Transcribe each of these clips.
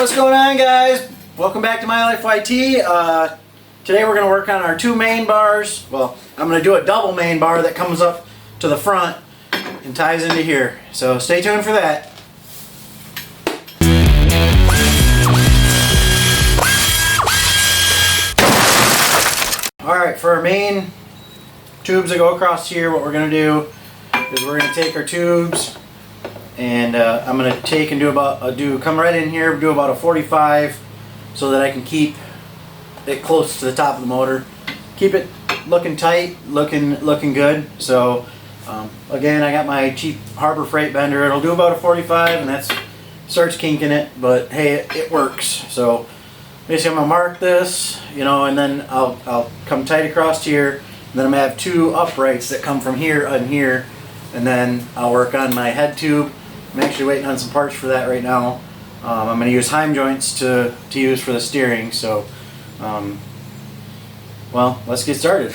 What's going on, guys? Welcome back to my Lifeyt. Today we're going to work on our two main bars. Well, I'm going to do a double main bar that comes up to the front and ties into here. So stay tuned for that. Alright, for our main tubes that go across here, what we're going to do is we're going to take our tubes and I'm going to take and come right in here, do about a 45 so that I can keep it close to the top of the motor. Keep it looking tight, looking good. So again, I got my cheap Harbor Freight bender. It'll do about a 45 and that starts kinking it, but hey, it works. So basically I'm going to mark this, you know, and then I'll come tight across here, and then I'm going to have two uprights that come from here and here, and then I'll work on my head tube. I'm actually waiting on some parts for that right now. I'm going to use Heim joints to use for the steering, so well, let's get started.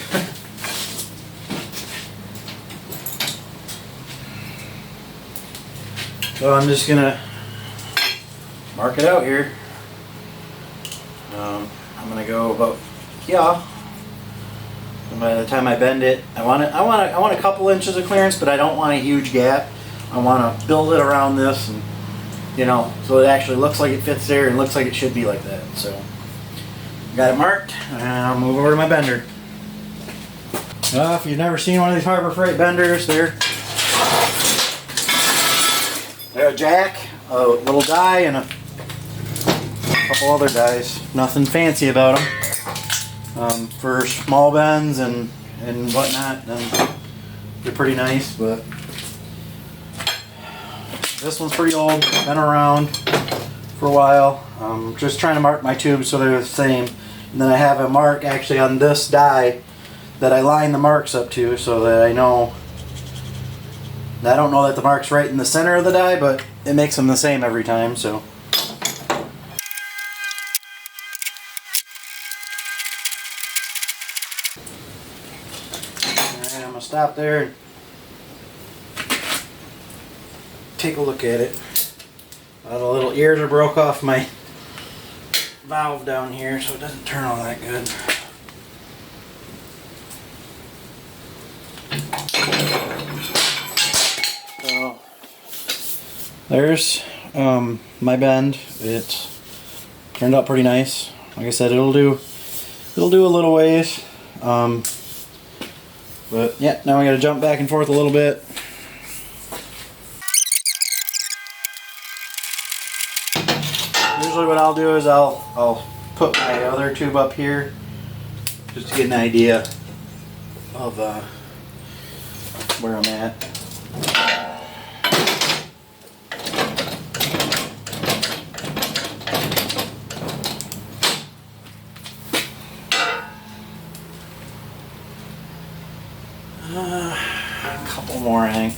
So I'm just going to mark it out here. I'm going to go about, yeah. And by the time I bend it, I want a couple inches of clearance, but I don't want a huge gap. I want to build it around this, and you know, so it actually looks like it fits there and looks like it should be like that. So got it marked, and I'll move over to my bender. If you've never seen one of these Harbor Freight benders, they're a jack, a little die, and a couple other dies. Nothing fancy about them. For small bends and whatnot, they're pretty nice, but this one's pretty old, been around for a while. Just trying to mark my tubes so they're the same. And then I have a mark actually on this die that I line the marks up to so that I know. I don't know that the mark's right in the center of the die, but it makes them the same every time. So. Alright, I'm going to stop there and take a look at it. The little ears are broke off my valve down here, so it doesn't turn all that good. So there's my bend. It turned out pretty nice. Like I said, it'll do a little ways. But yeah, now I got to jump back and forth a little bit. Usually what I'll do is I'll put my other tube up here just to get an idea of where I'm at. A couple more, I think.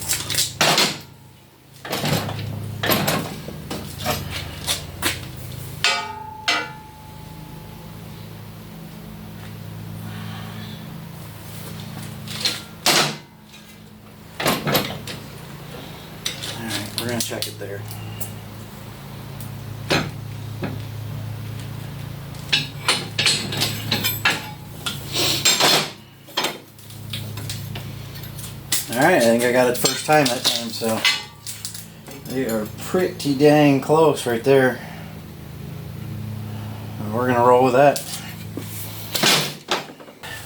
We're going to check it there. Alright, I think I got it first time that time, so they are pretty dang close right there. And we're going to roll with that.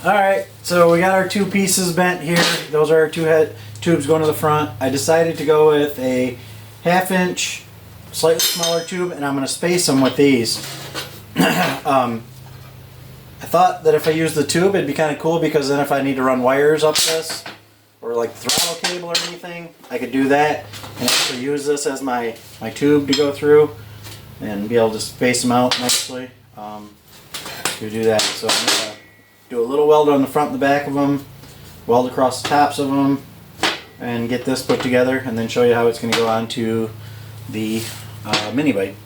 Alright, so we got our two pieces bent here. Those are our two head tubes going to the front. I decided to go with a 1/2 inch, slightly smaller tube, and I'm going to space them with these. I thought that if I used the tube, it'd be kind of cool, because then if I need to run wires up this, or like throttle cable or anything, I could do that and actually use this as my tube to go through and be able to space them out nicely to do that. So I'm going to do a little weld on the front and the back of them, weld across the tops of them, and get this put together, and then show you how it's going to go onto the mini bike.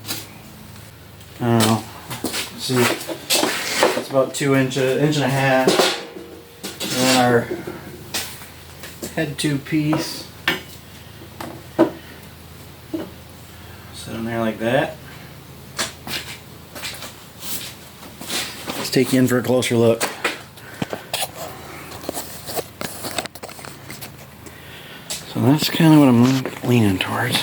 I don't know. Let's see, it's about 2 inches, inch and a half, and then our head tube piece. Set them there like that. take you in for a closer look. So that's kind of what I'm leaning towards.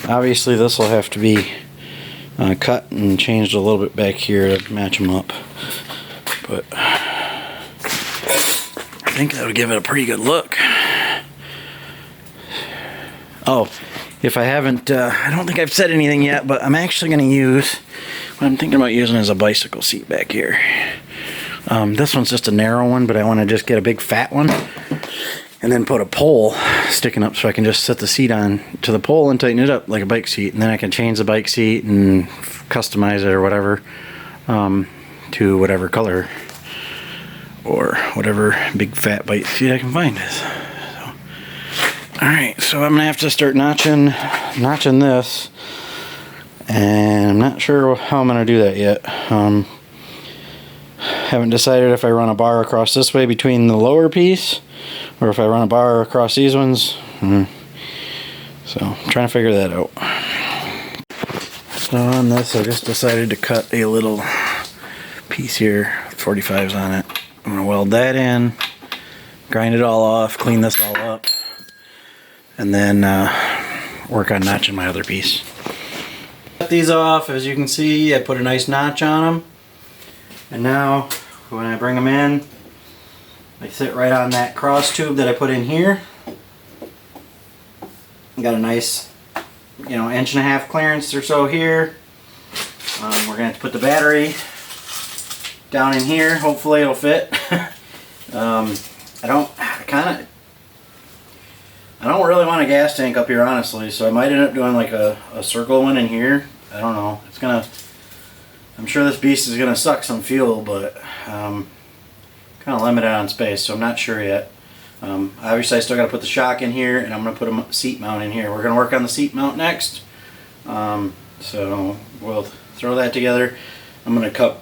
Obviously this will have to be cut and changed a little bit back here to match them up, but I think that would give it a pretty good look. Oh, if I haven't, I don't think I've said anything yet, but I'm actually going to use, what I'm thinking about using is a bicycle seat back here. This one's just a narrow one, but I want to just get a big fat one and then put a pole sticking up so I can just set the seat on to the pole and tighten it up like a bike seat, and then I can change the bike seat and customize it or whatever to whatever color or whatever big fat bike seat I can find. Alright, so I'm gonna have to start notching this, and I'm not sure how I'm gonna do that yet. Haven't decided if I run a bar across this way between the lower piece or if I run a bar across these ones. So I'm trying to figure that out. So on this I just decided to cut a little piece here, 45s on it. I'm gonna weld that in, grind it all off, clean this all up, and then work on notching my other piece. Cut these off. As you can see, I put a nice notch on them, and now when I bring them in, they sit right on that cross tube that I put in here. Got a nice, you know, 1.5 inch clearance or so here. We're gonna have to put the battery down in here. Hopefully it'll fit. I don't really want a gas tank up here, honestly, so I might end up doing like a circle one in here. I don't know. I'm sure this beast is gonna suck some fuel, but kind of limited on space, so I'm not sure yet. Obviously I still got to put the shock in here, and I'm going to put a seat mount in here. We're going to work on the seat mount next, so we'll throw that together. I'm going to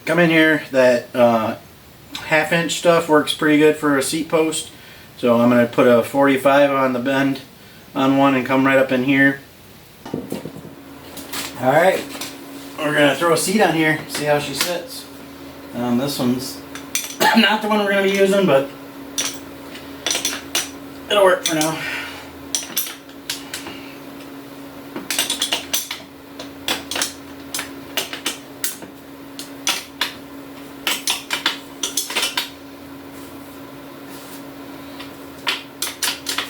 come in here. That 1/2 inch stuff works pretty good for a seat post, so I'm going to put a 45 on the bend on one and come right up in here. Alright, we're going to throw a seat on here, see how she sits. This one's not the one we're going to be using, but it'll work for now.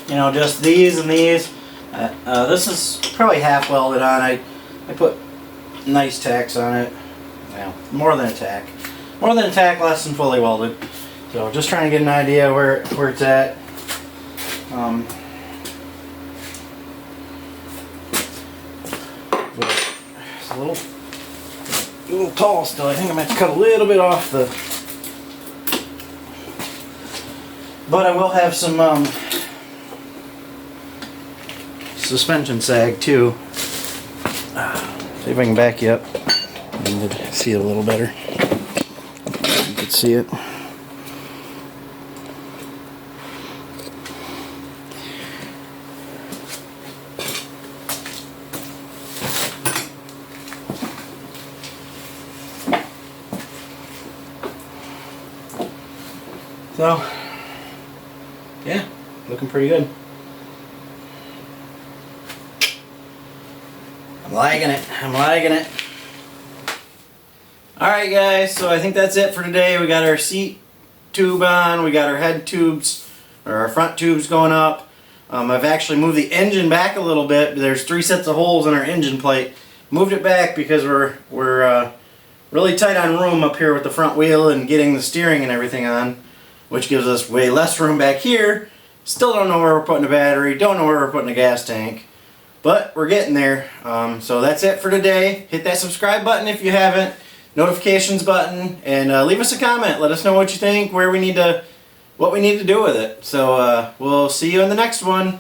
You know, just these and these. This is probably half welded on. I put nice tacks on it. Well, more than a tack. More than a tack, less than fully welded. So just trying to get an idea where it's at. It's a little tall still. I think I'm going to have to cut a little bit off the... But I will have some suspension sag too. See if I can back you up and see it a little better. You can see it. So, yeah, looking pretty good. I'm liking it. Alright guys, so I think that's it for today. We got our seat tube on, we got our head tubes, or our front tubes going up. I've actually moved the engine back a little bit. There's 3 sets of holes in our engine plate. Moved it back because we're really tight on room up here with the front wheel and getting the steering and everything on, which gives us way less room back here. Still don't know where we're putting a battery, don't know where we're putting a gas tank, but we're getting there. So that's it for today. Hit that subscribe button if you haven't, notifications button, and leave us a comment. Let us know what you think, what we need to do with it. So we'll see you in the next one.